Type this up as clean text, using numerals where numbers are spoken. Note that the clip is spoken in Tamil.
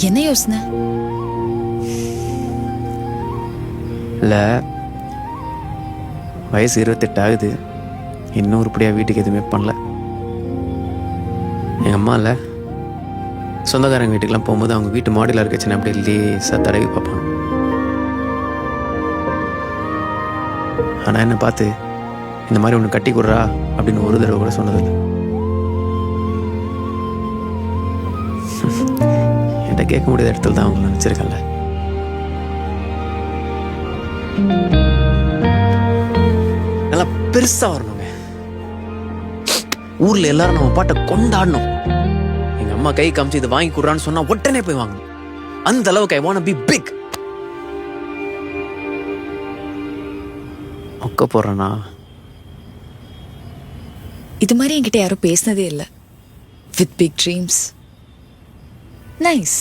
என்ன யோசனை? இல்லை, வயசு 28 ஆகுது, இன்னும் உருப்படியாக வீட்டுக்கு எதுவுமே பண்ணல. எங்கள் அம்மா இல்லை, சொந்தக்காரங்க வீட்டுக்கெலாம் போகும்போது அவங்க வீட்டு மாடியில் இருக்கச்சுன்னா அப்படி லேசாக தடவி பார்ப்பாங்க. ஆனால் என்னை பார்த்து இந்த மாதிரி ஒன்று கட்டி கொடுறா அப்படின்னு ஒரு தடவை கூட சொன்னதில்லை. என்கிட்ட கேட்க முடியாத இடத்துல தான் அவங்கள நினச்சிருக்கேன்ல. நல்லா பெருசா வரணுங்க. ஊர்ல எல்லாரும் நம்ம பாட்டை கொண்டாடணும். எங்க அம்மா கை காமிச்சு இதை வாங்கி கொடுறான்னு சொன்னா உடனே போய் வாங்கணும். அந்த அளவுக்கு ஐ வாண்ட் பி பிக். ஒக்க போறேனா? இது மாதிரி என்கிட்ட யாரும் பேசினதே இல்லை. With big dreams. நைஸ்.